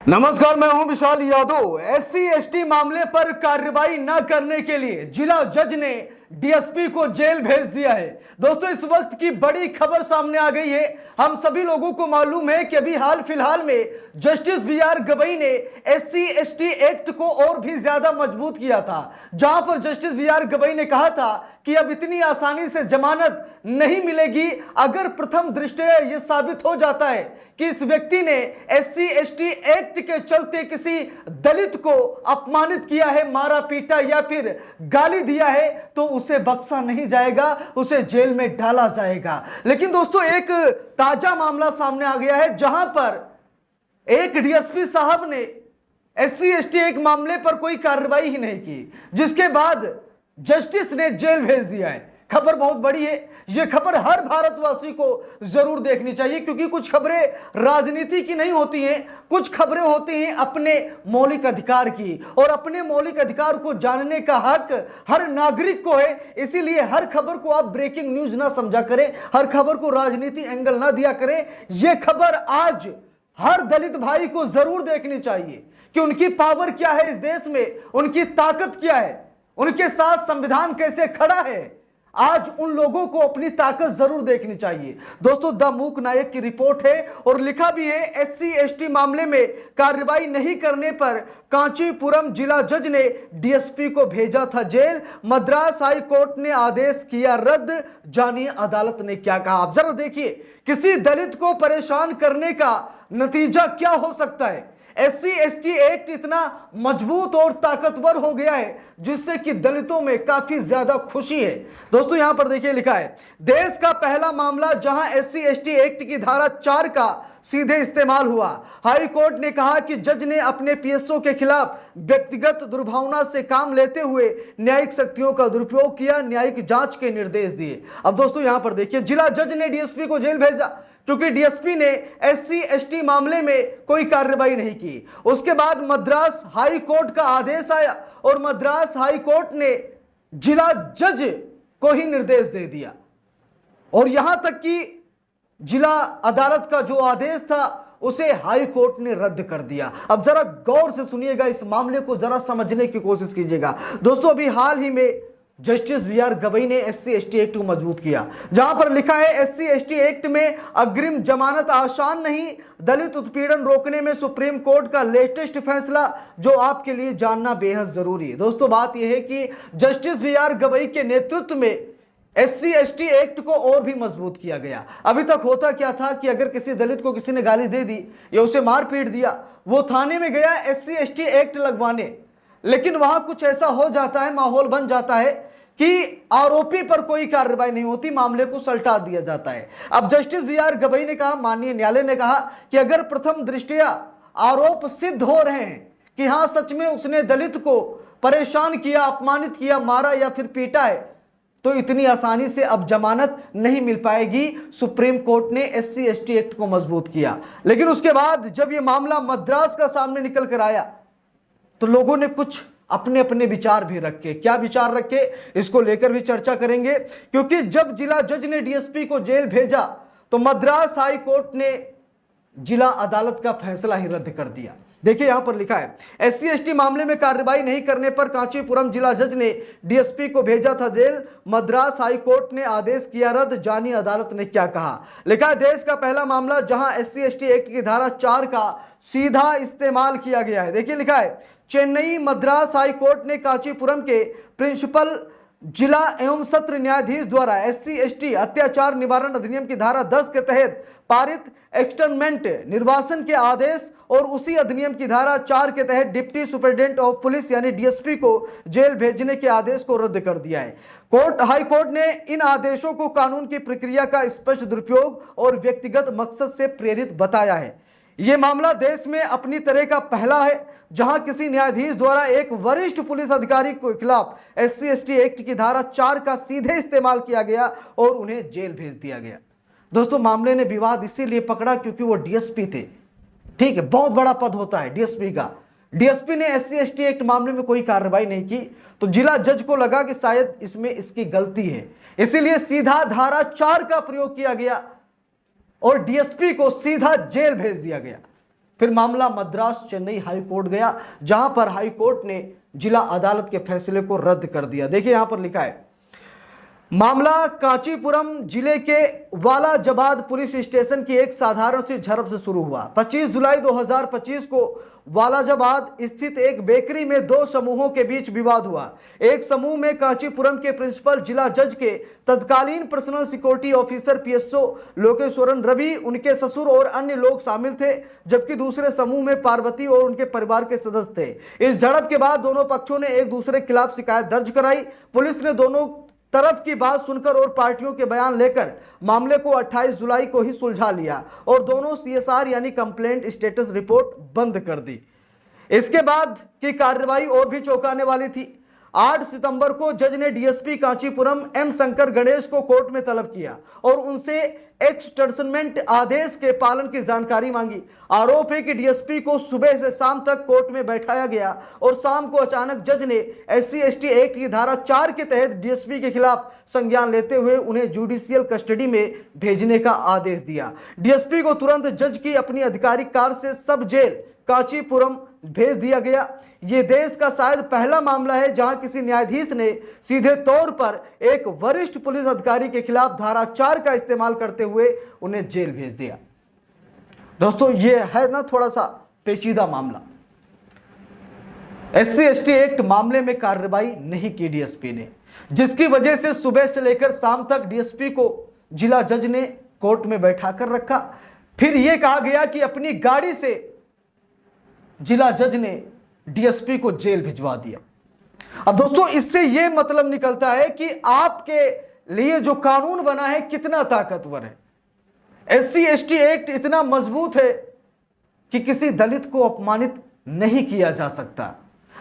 नमस्कार, मैं हूं विशाल यादव। एससी एसटी मामले पर कार्रवाई न करने के लिए जिला जज ने डीएसपी को जेल भेज दिया है। दोस्तों, इस वक्त की बड़ी खबर सामने आ गई है। हम सभी लोगों को मालूम है कि अभी हाल फिलहाल में जस्टिस बीआर गवई ने एससी एसटी एक्ट को और भी ज्यादा मजबूत किया था, जहां पर जस्टिस बीआर गवई ने कहा था कि अब इतनी आसानी से जमानत नहीं मिलेगी अगर प्रथम दृष्टया यह साबित हो जाता है कि इस व्यक्ति ने एससी एसटी एक्ट के चलते किसी दलित को अपमानित किया है, मारा पीटा या फिर गाली दिया है, तो उसे बख्शा नहीं जाएगा, उसे जेल में डाला जाएगा। लेकिन दोस्तों, एक ताजा मामला सामने आ गया है जहां पर एक डीएसपी साहब ने एससी एसटी एक मामले पर कोई कार्रवाई ही नहीं की, जिसके बाद जस्टिस ने जेल भेज दिया है। खबर बहुत बड़ी है। यह खबर हर भारतवासी को जरूर देखनी चाहिए, क्योंकि कुछ खबरें राजनीति की नहीं होती हैं, कुछ खबरें होती हैं अपने मौलिक अधिकार की, और अपने मौलिक अधिकार को जानने का हक हर नागरिक को है। इसीलिए हर खबर को आप ब्रेकिंग न्यूज ना समझा करें, हर खबर को राजनीति एंगल ना दिया करें। यह खबर आज हर दलित भाई को जरूर देखनी चाहिए कि उनकी पावर क्या है इस देश में, उनकी ताकत क्या है, उनके साथ संविधान कैसे खड़ा है। आज उन लोगों को अपनी ताकत जरूर देखनी चाहिए। दोस्तों, द मूक नायक की रिपोर्ट है और लिखा भी है, एससी एसटी मामले में कार्रवाई नहीं करने पर कांचीपुरम जिला जज ने डीएसपी को भेजा था जेल। मद्रास हाई कोर्ट ने आदेश किया रद्द, जानिए अदालत ने क्या कहा। आप जरा देखिए, किसी दलित को परेशान करने का नतीजा क्या हो सकता है। एससी एसटी एक्ट इतना मजबूत और ताकतवर हो गया है जिससे कि दलितों में काफी ज्यादा खुशी है। दोस्तों, यहां पर देखिए लिखा है, देश का पहला मामला जहां एससी एसटी एक्ट की धारा 4 का सीधे इस्तेमाल हुआ। हाई कोर्ट ने कहा कि जज ने अपने पीएसओ के खिलाफ व्यक्तिगत दुर्भावना से काम लेते हुए न्यायिक शक्तियों का दुरुपयोग किया, न्यायिक जांच के निर्देश दिए। अब दोस्तों, यहां पर देखिए, जिला जज ने डीएसपी को जेल भेजा क्योंकि डीएसपी ने एससी एसटी मामले में कोई कार्रवाई नहीं की। उसके बाद मद्रास हाई कोर्ट का आदेश आया और मद्रास हाई कोर्ट ने जिला जज को ही निर्देश दे दिया, और यहां तक कि जिला अदालत का जो आदेश था उसे हाई कोर्ट ने रद्द कर दिया। अब जरा गौर से सुनिएगा, इस मामले को जरा समझने की कोशिश कीजिएगा। दोस्तों, अभी हाल ही में जस्टिस बीआर गवई ने एससी एसटी एक्ट को मजबूत किया, जहां पर लिखा है, एससी एसटी एक्ट में अग्रिम जमानत आसान नहीं, दलित उत्पीड़न रोकने में सुप्रीम कोर्ट का लेटेस्ट फैसला जो आपके लिए जानना बेहद जरूरी है। दोस्तों, बात यह है कि जस्टिस बीआर गवई के नेतृत्व में एससी एसटी एक्ट को और भी मजबूत किया गया। अभी तक होता क्या था कि अगर किसी दलित को किसी ने गाली दे दी या उसे मार पीट दिया, वो थाने में गया एससी एसटी एक्ट लगवाने, लेकिन वहां कुछ ऐसा हो जाता है, माहौल बन जाता है कि आरोपी पर कोई कार्रवाई नहीं होती, मामले को सल्टा दिया जाता है। अब जस्टिस बीआर गवई ने कहा, माननीय न्यायालय ने कहा कि अगर प्रथम दृष्टया आरोप सिद्ध हो रहे हैं कि हां सच में उसने दलित को परेशान किया, अपमानित किया, मारा या फिर पीटा है, तो इतनी आसानी से अब जमानत नहीं मिल पाएगी। सुप्रीम कोर्ट ने एससी एसटी एक्ट को मजबूत किया, लेकिन उसके बाद जब यह मामला मद्रास का सामने निकल कर आया तो लोगों ने कुछ अपने अपने विचार भी रखे। क्या विचार रखे, इसको लेकर भी चर्चा करेंगे, क्योंकि जब जिला जज ने डीएसपी को जेल भेजा तो मद्रास हाई कोर्ट ने जिला अदालत का फैसला ही रद्द कर दिया। देखिए, यहां पर लिखा है, एससी एसटी मामले में कार्रवाई नहीं करने पर कांचीपुरम जिला जज ने डीएसपी को भेजा था जेल। मद्रास हाई कोर्ट ने आदेश किया रद्द, जानिए अदालत ने क्या कहा। लिखा है, देश का पहला मामला जहां एससी एसटी एक्ट की धारा 4 का सीधा इस्तेमाल किया गया है। देखिए लिखा है, चेन्नई मद्रास हाई कोर्ट ने कांचीपुरम के प्रिंसिपल जिला एवं सत्र न्यायाधीश द्वारा एससी एसटी अत्याचार निवारण अधिनियम की धारा 10 के तहत पारित एक्सटर्नमेंट निर्वासन के आदेश और उसी अधिनियम की धारा 4 के तहत डिप्टी सुपरिटेंडेंट ऑफ पुलिस यानी डीएसपी को जेल भेजने के आदेश को रद्द कर दिया है। हाई कोर्ट ने इन आदेशों को कानून की प्रक्रिया का स्पष्ट दुरुपयोग और व्यक्तिगत मकसद से प्रेरित बताया है। यह मामला देश में अपनी तरह का पहला है जहां किसी न्यायाधीश द्वारा एक वरिष्ठ पुलिस अधिकारी के खिलाफ एससी एसटी एक्ट की धारा 4 का सीधे इस्तेमाल किया गया और उन्हें जेल भेज दिया गया। दोस्तों, मामले ने विवाद इसीलिए पकड़ा क्योंकि वो डीएसपी थे। ठीक है, बहुत बड़ा पद होता है डीएसपी का। डीएसपी ने एससी एसटी एक्ट मामले में कोई कार्रवाई नहीं की तो जिला जज को लगा कि शायद इसमें इसकी गलती है, इसीलिए सीधा धारा 4 का प्रयोग किया गया और डीएसपी को सीधा जेल भेज दिया गया। फिर मामला मद्रास चेन्नई हाई कोर्ट गया, जहां पर हाई कोर्ट ने जिला अदालत के फैसले को रद्द कर दिया। देखिए यहां पर लिखा है, मामला कांचीपुरम जिले के वालाजाबाद पुलिस स्टेशन की एक साधारण सी झड़प से शुरू हुआ। 25 जुलाई 2025 को वालाजाबाद स्थित एक बेकरी में दो समूहों के बीच विवाद हुआ। एक समूह में कांचीपुरम के प्रिंसिपल जिला जज के तत्कालीन personal security officer PSO Lokeshwaran Ravi, उनके ससुर और अन्य लोग शामिल थे, जबकि दूसरे समूह में पार्वती और उनके परिवार के सदस्य थे। इस झड़प के बाद दोनों पक्षों ने एक दूसरे के खिलाफ शिकायत दर्ज कराई। पुलिस ने दोनों तरफ की बात सुनकर और पार्टियों के बयान लेकर मामले को 28 जुलाई को ही सुलझा लिया और दोनों सीएसआर यानी कंप्लेंट स्टेटस रिपोर्ट बंद कर दी। इसके बाद की कार्रवाई और भी चौंकाने वाली थी। 8 सितंबर को जज ने डीएसपी कांचीपुरम एम शंकर गणेश को कोर्ट में तलब किया और उनसे एक्सटर्समेंट आदेश के पालन की जानकारी मांगी। आरोप है कि डीएसपी को सुबह से शाम तक कोर्ट में बैठाया गया और शाम को अचानक जज ने SC/ST एक्ट की धारा 4 के तहत डीएसपी के खिलाफ संज्ञान लेते हुए उन्हें जुडिशियल कस्टडी में भेजने का आदेश दिया। डीएसपी को तुरंत जज की अपनी आधिकारिक कार से सब जेल कांचीपुरम भेज दिया गया। यह देश का शायद पहला मामला है जहां किसी न्यायाधीश ने सीधे तौर पर एक वरिष्ठ पुलिस अधिकारी के खिलाफ धारा 4 का इस्तेमाल करते हुए उन्हें जेल भेज दिया। दोस्तों यह है ना थोड़ा सा पेचीदा मामला। SC/ST एक्ट मामले में कार्रवाई नहीं की डीएसपी ने, जिसकी वजह से सुबह से लेकर शाम तक डीएसपी को जिला जज ने कोर्ट में बैठा कर रखा। फिर यह कहा गया कि अपनी गाड़ी से जिला जज ने डीएसपी को जेल भिजवा दिया। अब दोस्तों इससे यह मतलब निकलता है कि आपके लिए जो कानून बना है कितना ताकतवर है। SC/ST एक्ट इतना मजबूत है कि किसी दलित को अपमानित नहीं किया जा सकता।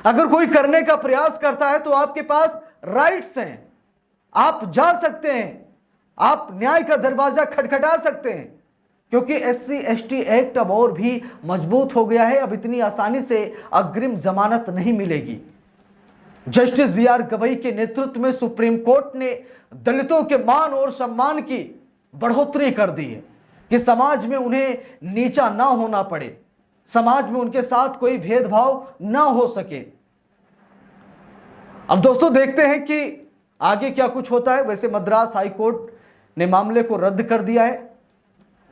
अगर कोई करने का प्रयास करता है तो आपके पास राइट्स हैं, आप जा सकते हैं, आप न्याय का दरवाजा खटखटा सकते हैं, क्योंकि SC/ST एक्ट अब और भी मजबूत हो गया है। अब इतनी आसानी से अग्रिम जमानत नहीं मिलेगी। जस्टिस BR गवई के नेतृत्व में सुप्रीम कोर्ट ने दलितों के मान और सम्मान की बढ़ोतरी कर दी है कि समाज में उन्हें नीचा ना होना पड़े, समाज में उनके साथ कोई भेदभाव ना हो सके। अब दोस्तों देखते हैं कि आगे क्या कुछ होता है। वैसे मद्रास हाई कोर्ट ने मामले को रद्द कर दिया है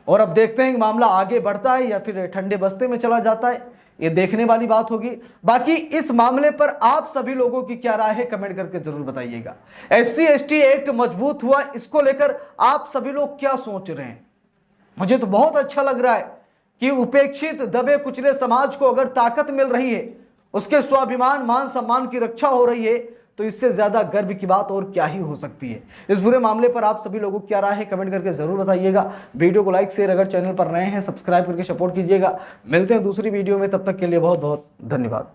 और अब देखते हैं कि मामला आगे बढ़ता है या फिर ठंडे बस्ते में चला जाता है, ये देखने वाली बात होगी। बाकी इस मामले पर आप सभी लोगों की क्या राय है कमेंट करके जरूर बताइएगा। SC/ST एक्ट मजबूत हुआ, इसको लेकर आप सभी लोग क्या सोच रहे हैं? मुझे तो बहुत अच्छा लग रहा है कि उपेक्षित दबे कुचले समाज को अगर ताकत मिल रही है, उसके स्वाभिमान मान सम्मान की रक्षा हो रही है, तो इससे ज्यादा गर्व की बात और क्या ही हो सकती है। इस पूरे मामले पर आप सभी लोगों को क्या राय है कमेंट करके जरूर बताइएगा। वीडियो को लाइक शेयर, अगर चैनल पर नए हैं सब्सक्राइब करके सपोर्ट कीजिएगा। मिलते हैं दूसरी वीडियो में, तब तक के लिए बहुत बहुत धन्यवाद।